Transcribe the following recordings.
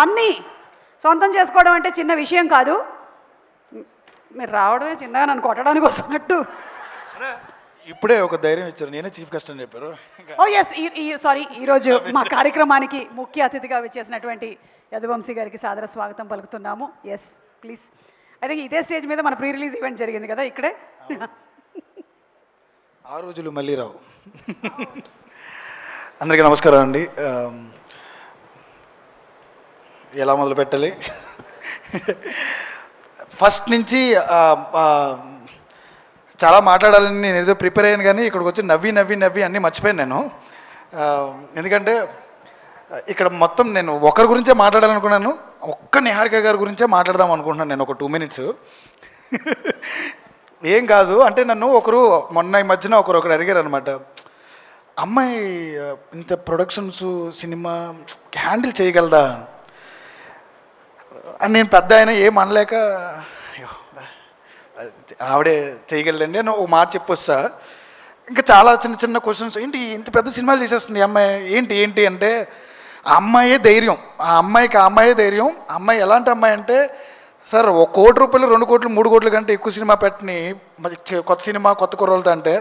అన్నీ సొంతం చేసుకోవడం అంటే చిన్న విషయం కాదు. మీరు రావడమే చిన్నగా నన్ను కొట్టడానికి వస్తున్నట్టు. ఇప్పుడే ఒక ధైర్యం ఇచ్చారు, నేనే చీఫ్ గెస్ట్ అని చెప్పారు. ఓ ఎస్, సారీ, ఈరోజు మా కార్యక్రమానికి ముఖ్య అతిథిగా వచ్చేసినటువంటి యదువంశీ గారికి సాదర స్వాగతం పలుకుతున్నాము. Yes please. ఐ థింక్ ఇదే స్టేజ్ మీద మన ప్రీ రిలీజ్ ఈవెంట్ జరిగింది కదా ఇక్కడే. ఆ రోజులు మళ్ళీ రావు. అందరికీ నమస్కారం అండి. ఎలా మొదలు పెట్టాలి? ఫస్ట్ నుంచి చాలా మాట్లాడాలని నేను ఏదో ప్రిపేర్ అయ్యాను, కానీ ఇక్కడికి వచ్చి నవ్వి అన్నీ మర్చిపోయాను నేను. ఎందుకంటే ఇక్కడ మొత్తం నేను ఒకరి గురించే మాట్లాడాలనుకున్నాను, ఒక్క నిహారిక గారి గురించే మాట్లాడదాం అనుకుంటున్నాను నేను ఒక 2 minutes. ఏం కాదు అంటే నన్ను మొన్న ఈ మధ్యన ఒకరు అడిగారు అనమాట, అమ్మాయి ఇంత ప్రొడక్షన్స్ సినిమా హ్యాండిల్ చేయగలదా అని. నేను పెద్ద ఆయన ఏం అనలేక ఆవిడే చేయగలదండి అని ఒక మాట చెప్పొస్తా. ఇంకా చాలా చిన్న క్వశ్చన్స్, ఏంటి ఇంత పెద్ద సినిమాలు చేసేస్తుంది ఈ అమ్మాయి, ఏంటి అంటే ఆ అమ్మాయే ధైర్యం, ఆ అమ్మాయే ధైర్యం. ఆ అమ్మాయి ఎలాంటి అమ్మాయి అంటే, సార్ 1 కోటి రూపాయలు 2 కోట్లు 3 కోట్ల కంటే ఎక్కువ సినిమా పెట్టని కొత్త సినిమా కొత్త కుర్రోళ్ళతో అంటే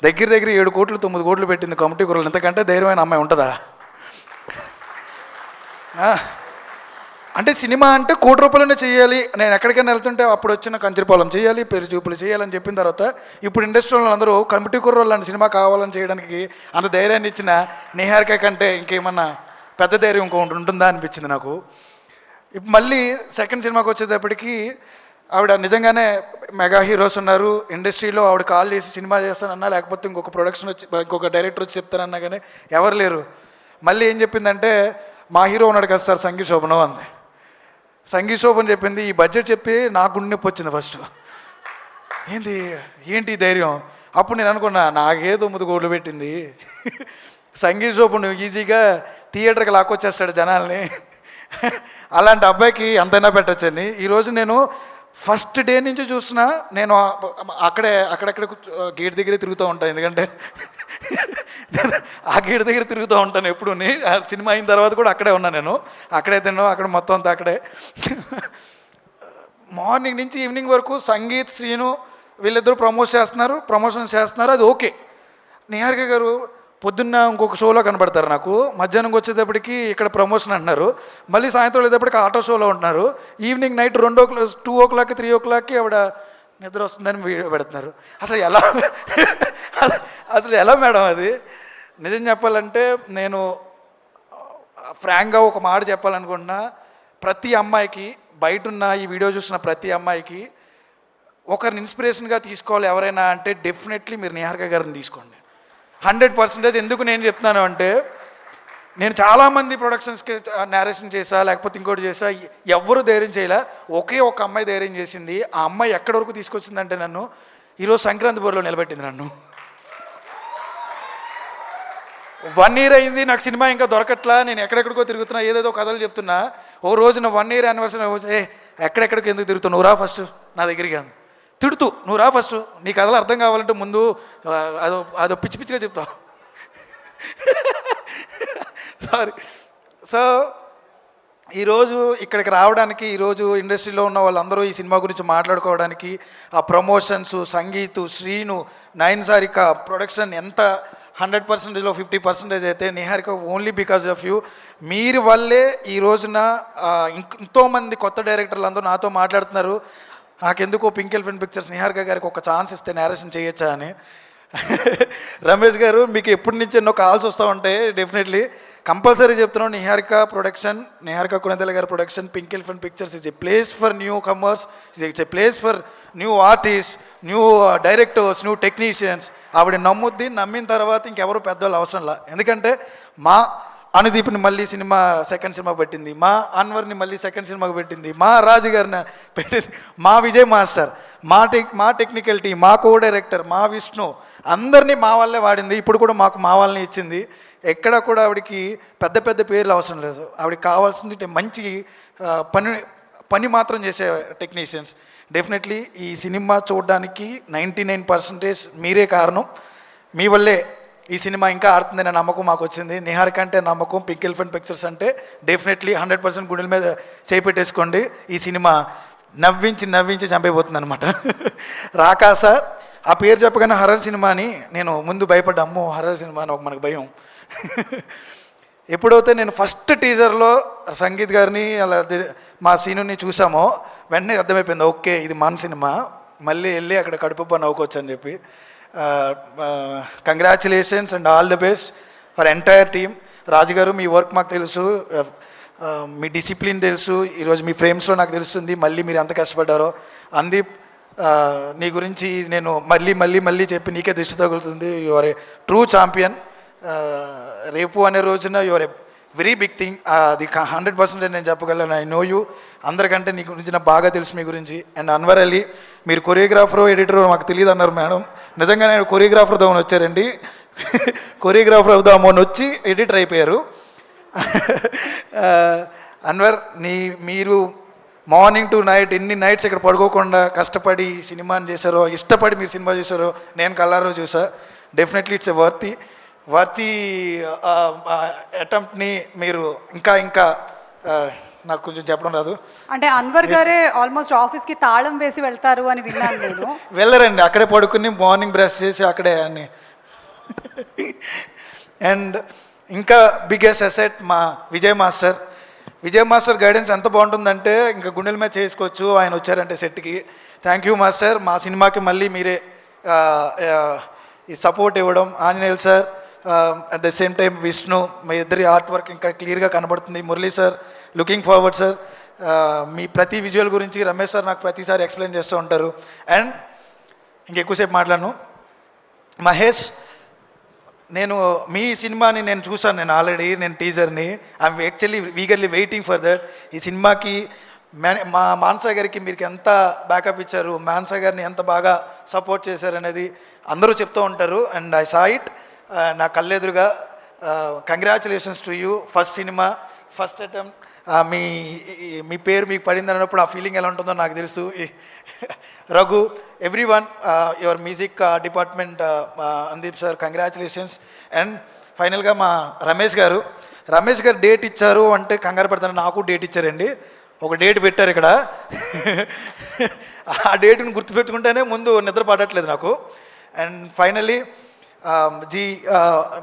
దగ్గర 7 కోట్లు 9 కోట్లు పెట్టింది కమిటీ కుర్రోళ్ళు. ఇంతకంటే ధైర్యమైన అమ్మాయి ఉంటుందా? అంటే సినిమా అంటే 1 కోటి రూపాయలనే చేయాలి, నేను ఎక్కడికైనా వెళ్తుంటే అప్పుడు వచ్చిన కంచిరిపాలెం చేయాలి, పెళ్లి చూపులు చేయాలని చెప్పిన తర్వాత ఇప్పుడు ఇండస్ట్రీలో అందరూ కమిటీ కుర్రోళ్ళు లాంటి సినిమా కావాలని చేయడానికి అంత ధైర్యాన్ని ఇచ్చిన నిహారిక కంటే ఇంకేమన్నా పెద్ద ధైర్యం ఇంకొకటి ఉంటుందా అనిపించింది నాకు. ఇప్పుడు మళ్ళీ సెకండ్ సినిమాకి వచ్చేటప్పటికి ఆవిడ నిజంగానే మెగా హీరోస్ ఉన్నారు ఇండస్ట్రీలో, ఆవిడ కాల్ చేసి సినిమా చేస్తానన్నా లేకపోతే ఇంకొక ప్రొడక్షన్ వచ్చి ఇంకొక డైరెక్టర్ వచ్చి చెప్తానన్నా కానీ ఎవరు లేరు. మళ్ళీ ఏం చెప్పిందంటే, మా హీరో ఉన్నాడు కదా సార్ సంగీ శోభనం అంది. సంగీ శోభన్ చెప్పింది, ఈ బడ్జెట్ చెప్పి నాకు గుండె నొప్పి వచ్చింది ఫస్ట్. ఏంటి ధైర్యం? అప్పుడు నేను అనుకున్నా, నాకే 9 కోట్లు పెట్టింది, సంగీ శోభన్ ఈజీగా థియేటర్కి లాక్కొచ్చేస్తాడు జనాల్ని, అలాంటి అబ్బాయికి ఎంతైనా పెట్టచ్చని. ఈరోజు నేను ఫస్ట్ డే నుంచి చూస్తున్నా, నేను అక్కడెక్కడ గేట్ దగ్గరే తిరుగుతూ ఉంటాను, ఎందుకంటే నేను ఆ గేట్ దగ్గర తిరుగుతూ ఉంటాను ఎప్పుడు. ఆ సినిమా అయిన తర్వాత కూడా అక్కడే ఉన్నా, నేను అక్కడే తిన్నాను, అక్కడ మొత్తం అంతా అక్కడే. మార్నింగ్ నుంచి ఈవినింగ్ వరకు సంగీత్ శ్రీను వీళ్ళిద్దరూ ప్రమోషన్స్ చేస్తున్నారు, అది ఓకే. నిహారిక గారు పొద్దున్న ఇంకొక షోలో కనబడతారు నాకు, మధ్యాహ్నంకి వచ్చేటప్పటికి ఇక్కడ ప్రమోషన్ అంటున్నారు, మళ్ళీ సాయంత్రం వెళ్ళేటప్పటికి ఆటో షోలో ఉంటున్నారు, ఈవినింగ్ నైట్ 2 o'clock 3 o'clock ఆవిడ నిద్ర వస్తుందని వీడియో పెడుతున్నారు. అసలు ఎలా మేడం అది? నిజం చెప్పాలంటే నేను ఫ్రాంక్గా ఒక మాట చెప్పాలనుకుంటున్నా, ప్రతి అమ్మాయికి, బయటున్న ఈ వీడియో చూసిన ప్రతి అమ్మాయికి ఒకరిని ఇన్స్పిరేషన్గా తీసుకోవాలి ఎవరైనా అంటే డెఫినెట్లీ మీరు నిహారిక గారిని తీసుకోండి, 100%. ఎందుకు నేను చెప్తున్నాను అంటే, నేను చాలామంది ప్రొడక్షన్స్కి నేరేషన్ చేసా, లేకపోతే ఇంకోటి చేసా, ఎవ్వరూ ధైర్యం చేయలే, ఒకే ఒక అమ్మాయి ధైర్యం చేసింది. ఆ అమ్మాయి ఎక్కడి వరకు తీసుకొచ్చిందంటే నన్ను ఈరోజు సంక్రాంతి బోర్లో నిలబెట్టింది. నన్ను 1 year అయింది, నాకు సినిమా ఇంకా దొరకట్లా, నేను ఎక్కడెక్కడికో తిరుగుతున్నా, ఏదేదో కథలు చెప్తున్నా. ఓ రోజున 1 year యానివర్సరీ ఎక్కడెక్కడికి ఎందుకు తిరుగుతావు, నువ్వు రా ఫస్ట్ నా దగ్గరికి అని తిడుతూ, నువ్వు రా ఫస్ట్, నీ కథలు అర్థం కావాలంటే ముందు అదో పిచ్చిగా చెప్తావు. సారీ. సో ఈరోజు ఇక్కడికి రావడానికి, ఈరోజు ఇండస్ట్రీలో ఉన్న వాళ్ళందరూ ఈ సినిమా గురించి మాట్లాడుకోవడానికి, ఆ ప్రమోషన్స్, సంగీత్, శ్రీను, నయన్ సారిక ప్రొడక్షన్ ఎంత 100%లో 50% అయితే Niharika only because of you. మీరు వల్లే ఈ రోజున ఎంతోమంది కొత్త డైరెక్టర్లు అందరూ నాతో మాట్లాడుతున్నారు, నాకెందుకో పింక్ ఎలిఫెంట్ పిక్చర్స్ నిహారిక గారికి ఒక ఛాన్స్ ఇస్తే నేరేషన్ చేయొచ్చా అని. రమేష్ గారు, మీకు ఎప్పటి నుంచి ఎన్నో కాల్స్ వస్తూ ఉంటాయి, డెఫినెట్లీ కంపల్సరీ చెప్తున్నాను, నిహారిక కొణిదెల గారి production pink elephant pictures is a place for new comers, it's a place for new artist, new directors, new technicians. ఆవిడ నమ్ముద్ది, నమ్మిన తర్వాత ఇంకెవరు పెద్దవాళ్ళు అవసరంలా. ఎందుకంటే మా అనుదీప్ని మళ్ళీ సెకండ్ సినిమా పెట్టింది, మా అన్వర్ని మళ్ళీ సెకండ్ సినిమాకి పెట్టింది, మా రాజు గారిని పెట్టింది, మా విజయ్ మాస్టర్, మా టెక్నికల్ టీం, మా కో డైరెక్టర్, మా విష్ణు, అందరినీ మా వాళ్ళే వాడింది. ఇప్పుడు కూడా మాకు మా వాళ్ళని ఇచ్చింది. ఎక్కడ కూడా ఆవిడకి పెద్ద పేర్లు అవసరం లేదు, ఆవిడకి కావాల్సింది మంచి పని మాత్రం చేసే టెక్నీషియన్స్. డెఫినెట్లీ ఈ సినిమా చూడడానికి 99% మీరే కారణం. మీ వల్లే ఈ సినిమా ఇంకా ఆడుతుందనే నమ్మకం మాకు వచ్చింది. నిహారిక అంటే నమ్మకం, పింక్ ఎలిఫెంట్ పిక్చర్స్ అంటే డెఫినెట్లీ 100% గుండెల మీద చేపెట్టేసుకోండి. ఈ సినిమా నవ్వించి చంపైపోతుంది అనమాట. రాకాస ఆ పేరు చెప్పగానే హర్రర్ సినిమా అని నేను ముందు భయపడ్డా. అమ్మో హర్రర్ సినిమా అని మనకు భయం. ఎప్పుడైతే నేను ఫస్ట్ టీజర్లో సంగీత్ గారిని అలా మా సీనుని చూసామో వెంటనే అర్థమైపోయింది, ఓకే ఇది మన సినిమా, మళ్ళీ వెళ్ళి అక్కడ కడుపు నవ్వుకోవచ్చు అని చెప్పి. Congratulations and all the best for entire team. రాజుగారు మీ వర్క్ మాకు తెలుసు, మీ డిసిప్లిన్ తెలుసు, ఈరోజు మీ ఫ్రేమ్స్లో నాకు తెలుస్తుంది మళ్ళీ మీరు ఎంత కష్టపడ్డారో. అందీప్ నీ గురించి నేను మళ్ళీ చెప్పి నీకే దృష్టి తగులుతుంది. You are a true champion. రేపు అనే రోజున you are a very big thing. అది 100% నేను చెప్పగలను. I know you. అందరికంటే నీ గురించి నాకు బాగా తెలుసు మీ గురించి. అండ్ అన్వర్ అలీ మీరు కొరియోగ్రాఫరు ఎడిటరు మాకు తెలియదు అన్నారు మేడం. నిజంగా నేను కొరియోగ్రాఫర్ అవుదామని వచ్చారండి. కొరియోగ్రాఫర్ అవుదామని వచ్చి ఎడిటర్ అయిపోయారు. అన్వర్ మీరు మార్నింగ్ టు నైట్ ఎన్ని నైట్స్ ఇక్కడ పడుకోకుండా కష్టపడి సినిమాని చేశారో, ఇష్టపడి మీరు సినిమా చూసారో నేను కల్లారో చూసా. డెఫినెట్లీ ఇట్స్ ఎ వర్తి అటెంప్ట్ని మీరు ఇంకా నాకు కొంచెం చెప్పడం రాదు. అంటే అన్వర్ గారే ఆల్మోస్ట్ ఆఫీస్కి తాళం వేసి వెళ్తారు అని విన్నాను నేను. వెళ్ళరండి, అక్కడే పడుకుని మార్నింగ్ బ్రష్ చేసి అక్కడే అని. అండ్ ఇంకా బిగ్గెస్ట్ అసెట్ మా విజయ్ మాస్టర్ గైడెన్స్ ఎంత బాగుంటుందంటే ఇంకా గుండెల మీద చేసుకోవచ్చు ఆయన వచ్చారంటే సెట్కి. Thank you master. మా సినిమాకి మళ్ళీ మీరే ఈ సపోర్ట్ ఇవ్వడం. Anjaneyulu sir, at the same time Vishnu, మీ ఇద్దరి ఆర్ట్ వర్క్ ఇంకా క్లియర్గా కనబడుతుంది. Murali sir, looking forward sir. మీ ప్రతి విజువల్ గురించి రమేష్ సార్ నాకు ప్రతిసారి ఎక్స్ప్లెయిన్ చేస్తూ ఉంటారు. అండ్ ఇంకెక్కువసేపు మాట్లాడను. మహేష్, నేను మీ సినిమాని నేను చూసాను, నేను టీజర్ని. I'm actually eagerly waiting for that. ఈ సినిమాకి మా మానస గారికి మీరు ఎంత బ్యాకప్ ఇచ్చారు, మానస గారిని ఎంత బాగా సపోర్ట్ చేశారు అనేది అందరూ చెప్తూ ఉంటారు. అండ్ ఐ సా ఇట్ నా కళ్ళెదురుగా. Congratulations to you. ఫస్ట్ సినిమా, ఫస్ట్ అటెంప్ట్. మీ పేరు మీకు పడింది అన్నప్పుడు ఆ ఫీలింగ్ ఎలా ఉంటుందో నాకు తెలుసు. Raghu, every one, your music department, అందీప్ sir, congratulations. And ఫైనల్గా మా రమేష్ గారు డేట్ ఇచ్చారు అంటే కంగారు పడతాను. నాకు డేట్ ఇచ్చారండి, ఒక డేట్ పెట్టారు ఇక్కడ. ఆ డేట్ని గుర్తుపెట్టుకుంటేనే ముందు నిద్ర పడట్లేదు నాకు. అండ్ ఫైనల్లీ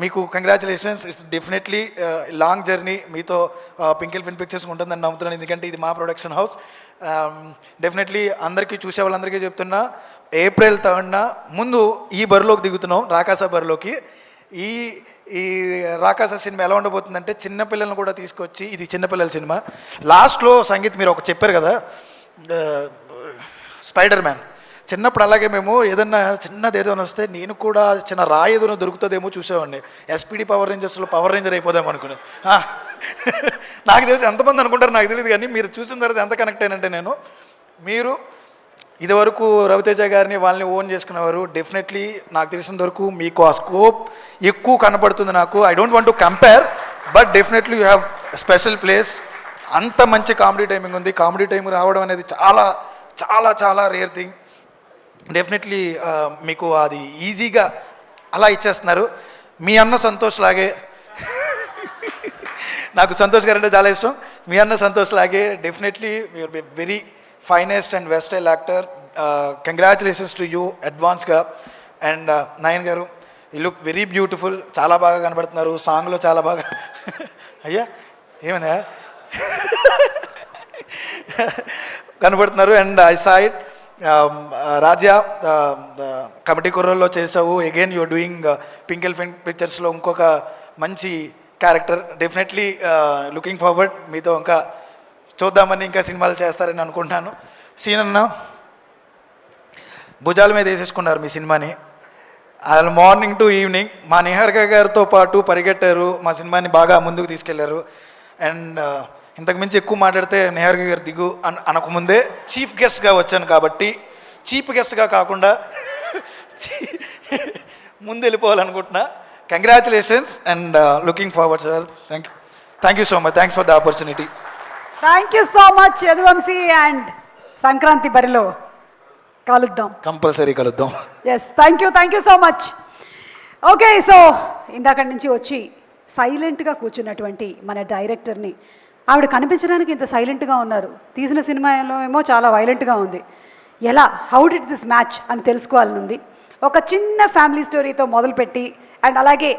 మీకు congratulations. It's definitely long journey మీతో పింక్ ఎలిఫెంట్ పిక్చర్స్ ఉంటుందని నమ్ముతున్నాను, ఎందుకంటే ఇది మా ప్రొడక్షన్ హౌస్. డెఫినెట్లీ అందరికీ చూసే వాళ్ళందరికీ చెప్తున్నా, April 3rd ముందు ఈ బరిలోకి దిగుతున్నాం, రాకాస బరిలోకి. ఈ రాకాస సినిమా ఎలా ఉండబోతుందంటే చిన్నపిల్లలను కూడా తీసుకొచ్చి, ఇది చిన్నపిల్లల సినిమా. లాస్ట్లో సంగీత్ మీరు ఒక చెప్పారు కదా, స్పైడర్ మ్యాన్. చిన్నప్పుడు అలాగే మేము ఏదన్నా చిన్నది ఏదైనా వస్తే నేను కూడా చిన్న రాయి ఏదైనా దొరుకుతుందేమో చూసేవాడిని. SPD పవర్ రేంజర్స్లో పవర్ రేంజర్ అయిపోదాం అనుకుని. నాకు తెలిసి ఎంతమంది అనుకుంటారు నాకు తెలియదు, కానీ మీరు చూసిన తర్వాత ఎంత కనెక్ట్ అయినంటే మీరు ఇదివరకు రవితేజ గారిని వాళ్ళని ఓన్ చేసుకునేవారు. డెఫినెట్లీ నాకు తెలిసినంత వరకు మీకు ఆ స్కోప్ ఎక్కువ కనబడుతుంది నాకు. I don't want to compare, but definitely you have special place. అంత మంచి కామెడీ టైమింగ్ ఉంది. కామెడీ టైమింగ్ రావడం అనేది చాలా చాలా చాలా రేర్ థింగ్. డెఫినెట్లీ మీకు అది ఈజీగా అలా ఇచ్చేస్తున్నారు. మీ అన్న సంతోష్ లాగే నాకు సంతోష్ గారు అంటే చాలా ఇష్టం. మీ అన్న సంతోష్ లాగే definitely your be very finest and versatile actor. Congratulations to you అడ్వాన్స్గా. And Nayan garu, you look very beautiful. చాలా బాగా కనబడుతున్నారు సాంగ్లో, చాలా బాగా. అయ్యా ఏమైందా కనబడుతున్నారు. And I saw it. Raja, committee కుర్రల్లో చేసావు. Again you're doing pink elephant పిక్చర్స్లో ఇంకొక మంచి క్యారెక్టర్. Definitely looking forward. మీతో ఇంకా చూద్దామని, ఇంకా సినిమాలు చేస్తారని అనుకుంటున్నాను. సీనన్న భుజాల మీద వేసేసుకున్నారు మీ సినిమాని. అసలు మార్నింగ్ టు ఈవినింగ్ మా నిహారిక గారితో పాటు పరిగెట్టారు, మా సినిమాని బాగా ముందుకు తీసుకెళ్లారు. అండ్ ఇంతకు మించి ఎక్కువ మాట్లాడితే నిహారిక గారు దిగు అనకముందే చీఫ్ గెస్ట్గా వచ్చాను కాబట్టి, చీఫ్ గెస్ట్గా కాకుండా ముందు వెళ్ళిపోవాలనుకుంటున్నా. Congratulations and looking forward sir. Thank you so much. Thanks for the opportunity. Thank you so much Yaduvanshi. And Sankranti బరిలో కలుద్దాం, కంపల్సరీ కలుద్దాం. Yes, thank you so much. Okay, so ఇందాక నుంచి వచ్చి సైలెంట్గా కూర్చున్నటువంటి మన డైరెక్టర్ని, ఆవిడ కనిపించడానికి ఇంత సైలెంట్గా ఉన్నారు, తీసిన సినిమాలో ఏమో చాలా వైలెంట్గా ఉంది. ఎలా, హౌ డిడ్ దిస్ మ్యాచ్ అని తెలుసుకోవాలని ఉంది. ఒక చిన్న ఫ్యామిలీ స్టోరీతో మొదలుపెట్టి అండ్ అలాగే